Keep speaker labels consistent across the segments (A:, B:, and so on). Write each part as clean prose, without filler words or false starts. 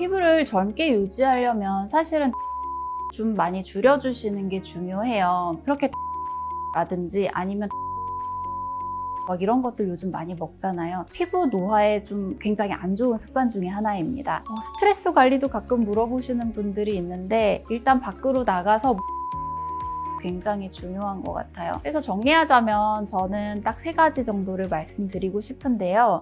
A: 피부를 젊게 유지하려면 사실은 좀 많이 줄여주시는 게 중요해요. 그렇게 라든지 아니면 막 이런 것들 요즘 많이 먹잖아요. 피부 노화에 좀 굉장히 안 좋은 습관 중에 하나입니다. 스트레스 관리도 가끔 물어보시는 분들이 있는데 일단 밖으로 나가서 굉장히 중요한 것 같아요. 그래서 정리하자면 저는 딱 3가지 정도를 말씀드리고 싶은데요.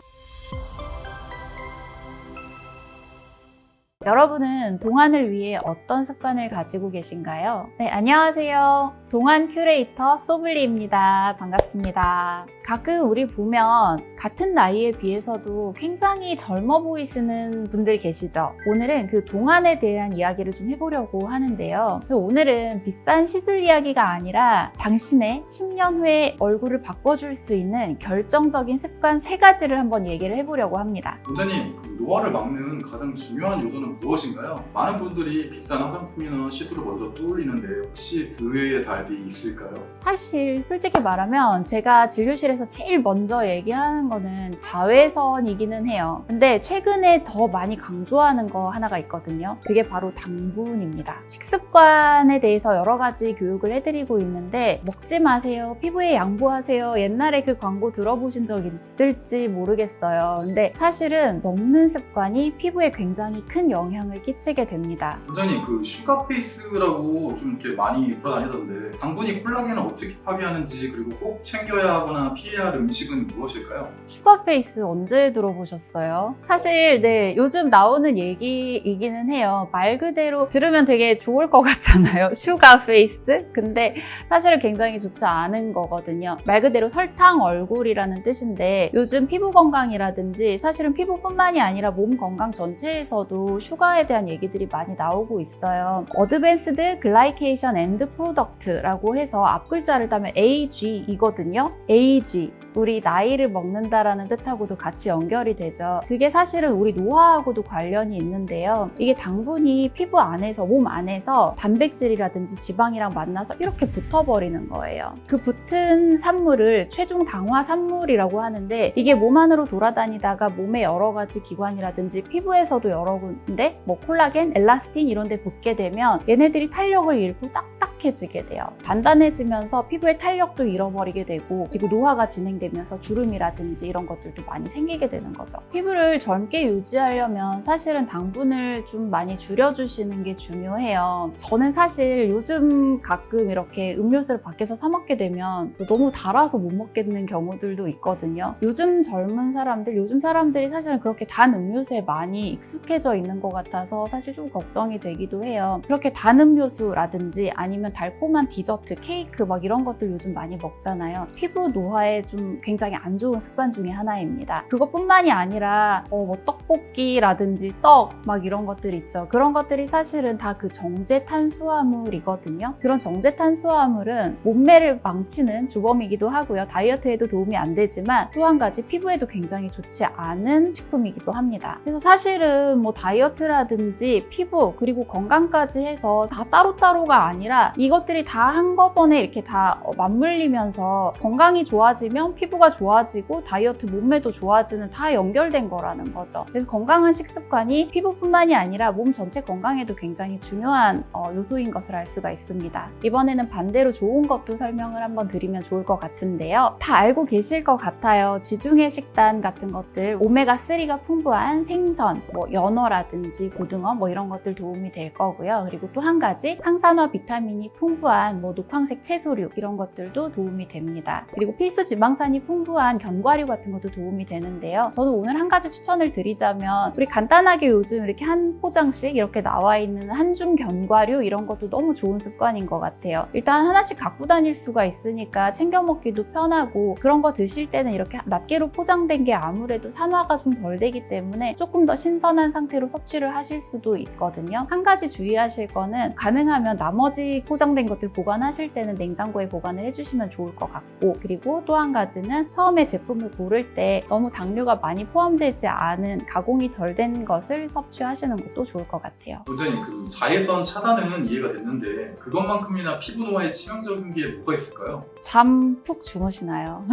A: 여러분은 동안을 위해 어떤 습관을 가지고 계신가요? 네, 안녕하세요. 동안 큐레이터 소블리입니다. 반갑습니다. 가끔 우리 보면 같은 나이에 비해서도 굉장히 젊어 보이시는 분들 계시죠? 오늘은 그 동안에 대한 이야기를 좀 해보려고 하는데요. 오늘은 비싼 시술 이야기가 아니라 당신의 10년 후에 얼굴을 바꿔줄 수 있는 결정적인 습관 3가지를 한번 얘기를 해보려고 합니다.
B: 원장님, 노화를 막는 가장 중요한 요소는 무엇인가요? 많은 분들이 비싼 화장품이나 시술을 먼저 떠올리는데 혹시 그 외의 답이 있을까요?
A: 사실 솔직히 말하면 제가 진료실에서 제일 먼저 얘기하는 거는 자외선이기는 해요. 근데 최근에 더 많이 강조하는 거 하나가 있거든요. 그게 바로 당분입니다. 식습관에 대해서 여러 가지 교육을 해드리고 있는데 먹지 마세요, 피부에 양보하세요. 옛날에 그 광고 들어보신 적 있을지 모르겠어요. 근데 사실은 먹는 습관이 피부에 굉장히 큰 영향을 끼치게 됩니다.
B: 원장님, 그 슈가 페이스라고 좀 이렇게 많이 돌아다니던데 당분이 콜라겐을 어떻게 파괴하는지, 그리고 꼭 챙겨야 하거나 피해야 할 음식은 무엇일까요?
A: 슈가페이스 언제 들어보셨어요? 사실 요즘 나오는 얘기이기는 해요. 말 그대로 들으면 되게 좋을 것 같잖아요. 슈가페이스? 근데 사실은 굉장히 좋지 않은 거거든요. 말 그대로 설탕 얼굴이라는 뜻인데 요즘 피부 건강이라든지 사실은 피부뿐만이 아니라 몸 건강 전체에서도 슈가에 대한 얘기들이 많이 나오고 있어요. 어드밴스드 글라이케이션 앤드 프로덕트라고 해서 앞글자를 따면 AG이거든요. AG. 우리 나이를 먹는다라는 뜻하고도 같이 연결이 되죠. 그게 사실은 우리 노화하고도 관련이 있는데요. 이게 당분이 피부 안에서, 몸 안에서 단백질이라든지 지방이랑 만나서 이렇게 붙어버리는 거예요. 그 붙은 산물을 최중 당화 산물이라고 하는데 이게 몸 안으로 돌아다니다가 몸의 여러 가지 기관이라든지 피부에서도 여러 군데 뭐 콜라겐, 엘라스틴 이런 데 붙게 되면 얘네들이 탄력을 잃고 딱딱해지게 돼요. 단단해지면서 피부의 탄력도 잃어버리게 되고 그리고 노화가 진행되면서 주름이라든지 이런 것들도 많이 생기게 되는 거죠. 피부를 젊게 유지하려면 사실은 당분을 좀 많이 줄여주시는 게 중요해요. 저는 사실 요즘 가끔 이렇게 음료수를 밖에서 사 먹게 되면 너무 달아서 못 먹겠는 경우들도 있거든요. 요즘 사람들이 사실은 그렇게 단 음료수에 많이 익숙해져 있는 것 같아서 사실 좀 걱정이 되기도 해요. 그렇게 단 음료수라든지 아니면 달콤한 디저트, 케이크 막 이런 것들 요즘 많이 먹잖아요. 피부 노화에 좀 굉장히 안 좋은 습관 중에 하나입니다. 그것뿐만이 아니라 뭐 떡볶이라든지 떡 막 이런 것들 있죠. 그런 것들이 사실은 다 그 정제 탄수화물이거든요. 그런 정제 탄수화물은 몸매를 망치는 주범이기도 하고요. 다이어트에도 도움이 안 되지만 또 한 가지 피부에도 굉장히 좋지 않은 식품이기도 합니다. 그래서 사실은 뭐 다이어트라든지 피부 그리고 건강까지 해서 다 따로따로가 아니라 이것들이 다 한꺼번에 이렇게 다 맞물리면서 건강이 좋아지면 피부가 좋아지고 다이어트 몸매도 좋아지는 다 연결된 거라는 거죠. 그래서 건강한 식습관이 피부뿐만이 아니라 몸 전체 건강에도 굉장히 중요한 요소인 것을 알 수가 있습니다. 이번에는 반대로 좋은 것도 설명을 한번 드리면 좋을 것 같은데요. 다 알고 계실 것 같아요. 지중해 식단 같은 것들, 오메가3가 풍부한 생선, 뭐 연어라든지 고등어 뭐 이런 것들 도움이 될 거고요. 그리고 또 한 가지 항산화 비타민이 풍부한 뭐 녹황색 채소류 이런 것들도 도움이 됩니다. 그리고 필수 지방산이 풍부한 견과류 같은 것도 도움이 되는데요. 저는 오늘 한 가지 추천을 드리자면 우리 간단하게 요즘 이렇게 한 포장씩 이렇게 나와 있는 한줌 견과류 이런 것도 너무 좋은 습관인 것 같아요. 일단 하나씩 갖고 다닐 수가 있으니까 챙겨 먹기도 편하고 그런 거 드실 때는 이렇게 낱개로 포장된 게 아무래도 산화가 좀 덜 되기 때문에 조금 더 신선한 상태로 섭취를 하실 수도 있거든요. 한 가지 주의하실 거는 가능하면 나머지 포장된 것들 보관하실 때는 냉장고에 보관을 해주시면 좋을 것 같고 그리고 또 한 가지는 처음에 제품을 고를 때 너무 당류가 많이 포함되지 않은 가공이 덜 된 것을 섭취하시는 것도 좋을 것 같아요.
B: 원장님, 그 자외선 차단은 이해가 됐는데 그것만큼이나 피부 노화에 치명적인 게 뭐가 있을까요?
A: 잠 푹 주무시나요?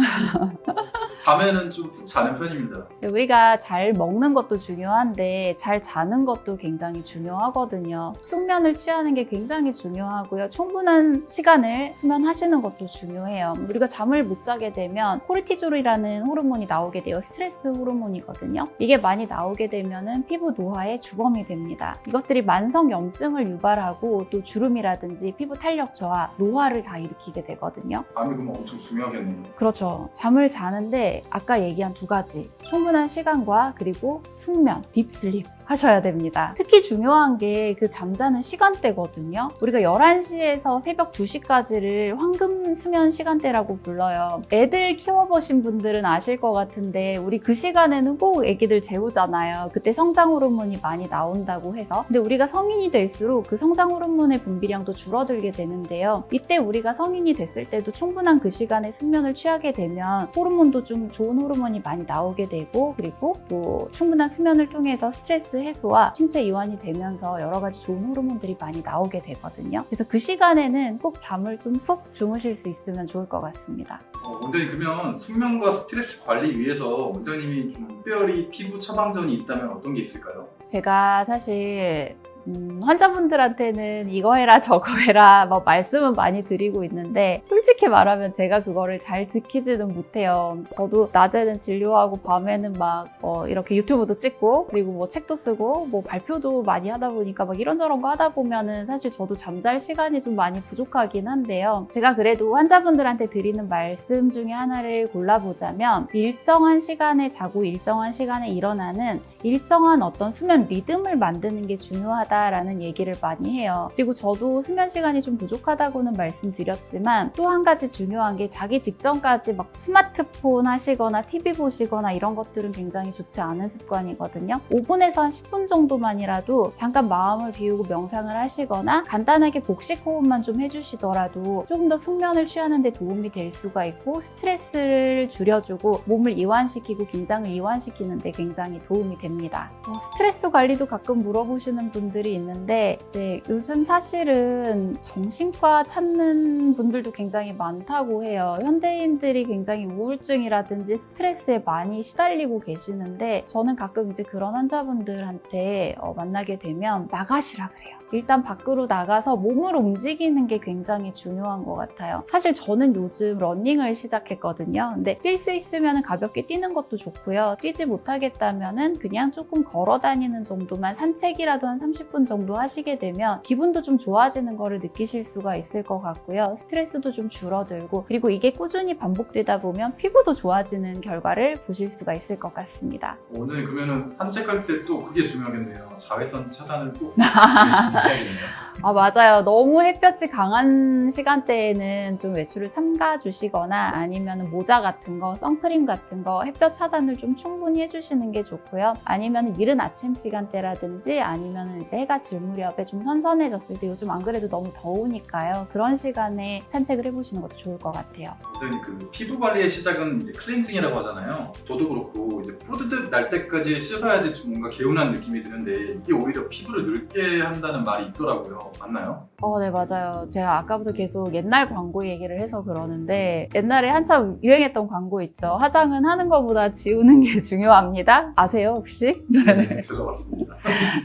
B: 잠에는 좀 푹 자는 편입니다.
A: 우리가 잘 먹는 것도 중요한데 잘 자는 것도 굉장히 중요하거든요. 숙면을 취하는 게 굉장히 중요하고요. 충분한 시간을 수면하시는 것도 중요해요. 우리가 잠을 못 자게 되면 코르티졸이라는 호르몬이 나오게 돼요. 스트레스 호르몬이거든요. 이게 많이 나오게 되면은 피부 노화의 주범이 됩니다. 이것들이 만성 염증을 유발하고 또 주름이라든지 피부 탄력 저하, 노화를 다 일으키게 되거든요.
B: 잠이 그러면 엄청 중요하겠네요.
A: 그렇죠. 잠을 자는데 아까 얘기한 두 가지, 충분한 시간과 그리고 숙면, 딥슬립 하셔야 됩니다. 특히 중요한 게 그 잠자는 시간대거든요. 우리가 11시에서 새벽 2시까지를 황금 수면 시간대라고 불러요. 애들 키워보신 분들은 아실 것 같은데 우리 그 시간에는 꼭 애기들 재우잖아요. 그때 성장 호르몬이 많이 나온다고 해서. 근데 우리가 성인이 될수록 그 성장 호르몬의 분비량도 줄어들게 되는데요. 이때 우리가 성인이 됐을 때도 충분한 그 시간에 숙면을 취하게 되면 호르몬도 좀 좋은 호르몬이 많이 나오게 되고, 그리고 또 충분한 수면을 통해서 스트레스 해소와 신체 이완이 되면서 여러 가지 좋은 호르몬들이 많이 나오게 되거든요. 그래서 그 시간에는 꼭 잠을 좀 푹 주무실 수 있으면 좋을 것 같습니다.
B: 원장님, 그러면 숙면과 스트레스 관리 위해서 원장님이 좀 특별히 피부 처방전이 있다면 어떤 게 있을까요?
A: 제가 사실 환자분들한테는 이거 해라 저거 해라 뭐 말씀은 많이 드리고 있는데 솔직히 말하면 제가 그거를 잘 지키지는 못해요. 저도 낮에는 진료하고 밤에는 막 이렇게 유튜브도 찍고 그리고 뭐 책도 쓰고 뭐 발표도 많이 하다 보니까 막 이런저런 거 하다 보면은 사실 저도 잠잘 시간이 좀 많이 부족하긴 한데요. 제가 그래도 환자분들한테 드리는 말씀 중에 하나를 골라보자면 일정한 시간에 자고 일정한 시간에 일어나는 일정한 어떤 수면 리듬을 만드는 게 중요하다라는 얘기를 많이 해요. 그리고 저도 수면 시간이 좀 부족하다고는 말씀드렸지만 또 한 가지 중요한 게 자기 직전까지 막 스마트폰 하시거나 TV 보시거나 이런 것들은 굉장히 좋지 않은 습관이거든요. 5분에서 한 10분 정도만이라도 잠깐 마음을 비우고 명상을 하시거나 간단하게 복식 호흡만 좀 해주시더라도 조금 더 숙면을 취하는 데 도움이 될 수가 있고 스트레스를 줄여주고 몸을 이완시키고 긴장을 이완시키는 데 굉장히 도움이 됩니다. 스트레스 관리도 가끔 물어보시는 분들이 있는데 이제 요즘 사실은 정신과 찾는 분들도 굉장히 많다고 해요. 현대인들이 굉장히 우울증이라든지 스트레스에 많이 시달리고 계시는데 저는 가끔 이제 그런 환자분들한테 만나게 되면 나가시라 그래요. 일단 밖으로 나가서 몸을 움직이는 게 굉장히 중요한 것 같아요. 사실 저는 요즘 러닝을 시작했거든요. 근데 뛸 수 있으면 가볍게 뛰는 것도 좋고요. 뛰지 못하겠다면 그냥 조금 걸어 다니는 정도만 산책이라도 한 30분 정도 하시게 되면 기분도 좀 좋아지는 거를 느끼실 수가 있을 것 같고요. 스트레스도 좀 줄어들고 그리고 이게 꾸준히 반복되다 보면 피부도 좋아지는 결과를 보실 수가 있을 것 같습니다.
B: 오늘 그러면은 산책할 때 또 그게 중요하겠네요. 자외선 차단을 꼭 열심히 해야겠네요.
A: 맞아요. 너무 햇볕이 강한 시간대에는 좀 외출을 삼가주시거나 아니면 모자 같은 거, 선크림 같은 거 햇볕 차단을 좀 충분히 해주시는 게 좋고요. 아니면 이른 아침 시간대라든지 아니면 이제 해가 질 무렵에 좀 선선해졌을 때 요즘 안 그래도 너무 더우니까요. 그런 시간에 산책을 해보시는 것도 좋을 것 같아요.
B: 선생님, 그 피부 관리의 시작은 이제 클렌징이라고 하잖아요. 저도 그렇고 이제 뽀드득 날 때까지 씻어야지 좀 뭔가 개운한 느낌이 드는데 이게 오히려 피부를 늙게 한다는 말이 있더라고요. 맞나요?
A: 네, 맞아요. 제가 아까부터 계속 옛날 광고 얘기를 해서 그러는데 옛날에 한참 유행했던 광고 있죠. 화장은 하는 것보다 지우는 게 중요합니다. 아세요, 혹시?
B: 네, 들어봤습니다.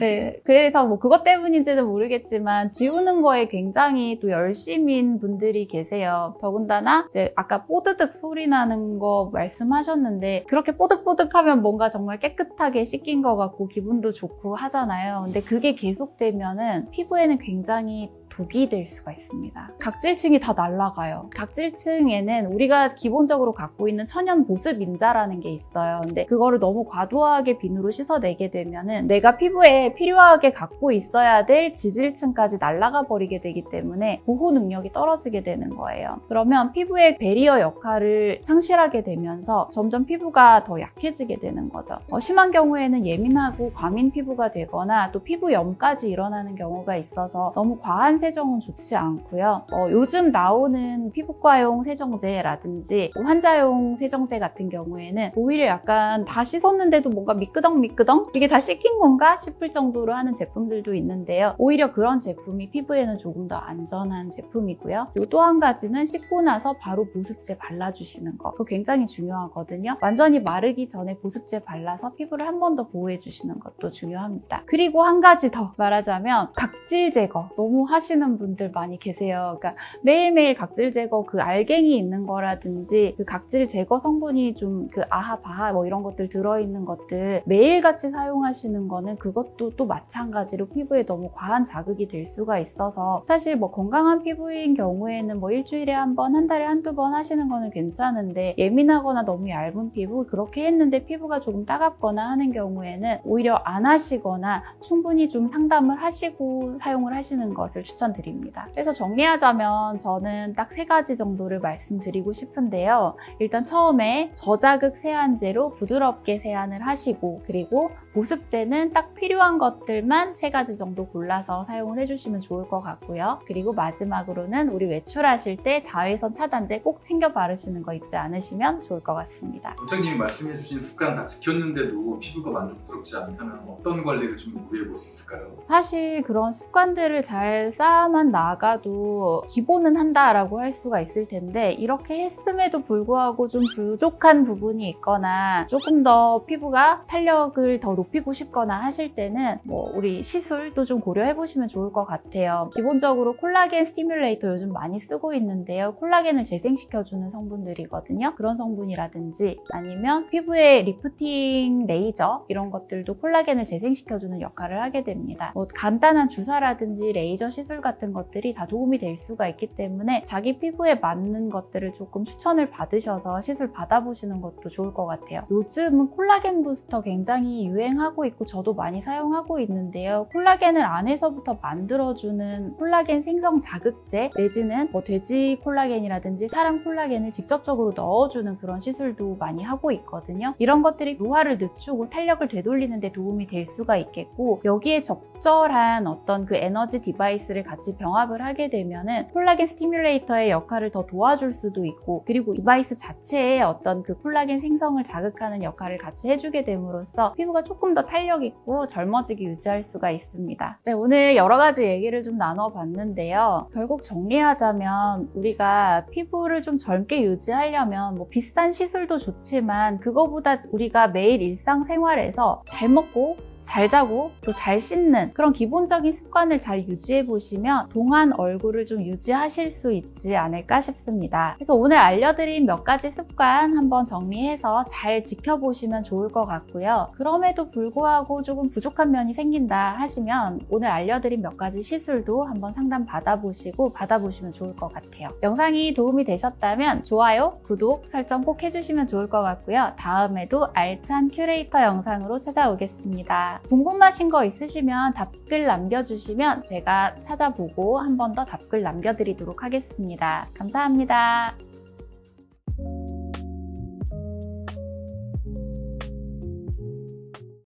A: 네, 그래서 뭐 그것 때문인지는 모르겠지만 지우는 거에 굉장히 또 열심인 분들이 계세요. 더군다나 이제 아까 뽀드득 소리 나는 거 말씀하셨는데 그렇게 뽀득뽀득하면 뭔가 정말 깨끗하게 씻긴 것 같고 기분도 좋고 하잖아요. 근데 그게 계속되면은 피부에는 굉장히 독이 될 수가 있습니다. 각질층이 다 날아가요. 각질층에는 우리가 기본적으로 갖고 있는 천연 보습 인자라는 게 있어요. 근데 그거를 너무 과도하게 비누로 씻어내게 되면은 내가 피부에 필요하게 갖고 있어야 될 지질층까지 날아가 버리게 되기 때문에 보호 능력이 떨어지게 되는 거예요. 그러면 피부의 베리어 역할을 상실하게 되면서 점점 피부가 더 약해지게 되는 거죠. 심한 경우에는 예민하고 과민 피부가 되거나 또 피부염까지 일어나는 경우가 있어서 너무 과한 세정은 좋지 않고요. 요즘 나오는 피부과용 세정제라든지 환자용 세정제 같은 경우에는 오히려 약간 다 씻었는데도 뭔가 미끄덩미끄덩? 이게 다 씻긴 건가 싶을 정도로 하는 제품들도 있는데요. 오히려 그런 제품이 피부에는 조금 더 안전한 제품이고요. 그리고 또 한 가지는 씻고 나서 바로 보습제 발라주시는 거. 그거 굉장히 중요하거든요. 완전히 마르기 전에 보습제 발라서 피부를 한 번 더 보호해주시는 것도 중요합니다. 그리고 한 가지 더 말하자면 각질 제거 너무 하시는 분들 많이 계세요. 그러니까 매일매일 각질 제거 그 알갱이 있는 거라든지 그 각질 제거 성분이 좀 그 아하 바하 뭐 이런 것들 들어있는 것들 매일같이 사용하시는 거는 그것도 또 마찬가지로 피부에 너무 과한 자극이 될 수가 있어서 사실 뭐 건강한 피부인 경우에는 뭐 일주일에 한 번, 한 달에 한두 번 하시는 거는 괜찮은데 예민하거나 너무 얇은 피부 그렇게 했는데 피부가 조금 따갑거나 하는 경우에는 오히려 안 하시거나 충분히 좀 상담을 하시고 사용을 하시는 것을 추천드립니다. 그래서 정리하자면 저는 딱 3가지 정도를 말씀드리고 싶은데요. 일단 처음에 저자극 세안제로 부드럽게 세안을 하시고 그리고 보습제는 딱 필요한 것들만 3가지 정도 골라서 사용을 해주시면 좋을 것 같고요. 그리고 마지막으로는 우리 외출하실 때 자외선 차단제 꼭 챙겨 바르시는 거 잊지 않으시면 좋을 것 같습니다.
B: 원장님이 말씀해주신 습관 다 지켰는데도 피부가 만족스럽지 않다면 어떤 관리를 좀 무리해 볼 수 있을까요?
A: 사실 그런 습관들을 잘 쌓아만 나가도 기본은 한다라고 할 수가 있을 텐데 이렇게 했음에도 불구하고 좀 부족한 부분이 있거나 조금 더 피부가 탄력을 더 높이고 싶거나 하실 때는 뭐 우리 시술도 좀 고려해 보시면 좋을 것 같아요. 기본적으로 콜라겐 스티뮬레이터 요즘 많이 쓰고 있는데요. 콜라겐을 재생시켜주는 성분들이거든요. 그런 성분이라든지 아니면 피부에 리프팅 레이저 이런 것들도 콜라겐을 재생시켜주는 역할을 하게 됩니다. 뭐 간단한 주사라든지 레이저 시술 같은 것들이 다 도움이 될 수가 있기 때문에 자기 피부에 맞는 것들을 조금 추천을 받으셔서 시술 받아보시는 것도 좋을 것 같아요. 요즘은 콜라겐 부스터 굉장히 유행하고 있고 저도 많이 사용하고 있는데요. 콜라겐을 안에서부터 만들어주는 콜라겐 생성 자극제 내지는 뭐 돼지 콜라겐이라든지 사람 콜라겐을 직접적으로 넣어주는 그런 시술도 많이 하고 있거든요. 이런 것들이 노화를 늦추고 탄력을 되돌리는 데 도움이 될 수가 있겠고 여기에 적절한 어떤 그 에너지 디바이스를 같이 병합을 하게 되면은 콜라겐 스티뮬레이터의 역할을 더 도와줄 수도 있고 그리고 디바이스 자체에 어떤 그 콜라겐 생성을 자극하는 역할을 같이 해주게 됨으로써 피부가 조금 더 탄력 있고 젊어지게 유지할 수가 있습니다. 네, 오늘 여러 가지 얘기를 좀 나눠봤는데요. 결국 정리하자면 우리가 피부를 좀 젊게 유지하려면 뭐 비싼 시술도 좋지만 그거보다 우리가 매일 일상생활에서 잘 먹고 잘 자고 또 잘 씻는 그런 기본적인 습관을 잘 유지해 보시면 동안 얼굴을 좀 유지하실 수 있지 않을까 싶습니다. 그래서 오늘 알려드린 몇 가지 습관 한번 정리해서 잘 지켜보시면 좋을 것 같고요. 그럼에도 불구하고 조금 부족한 면이 생긴다 하시면 오늘 알려드린 몇 가지 시술도 한번 상담 받아보시면 좋을 것 같아요. 영상이 도움이 되셨다면 좋아요, 구독, 설정 꼭 해주시면 좋을 것 같고요. 다음에도 알찬 큐레이터 영상으로 찾아오겠습니다. 궁금하신 거 있으시면 답글 남겨주시면 제가 찾아보고 한 번 더 답글 남겨드리도록 하겠습니다. 감사합니다.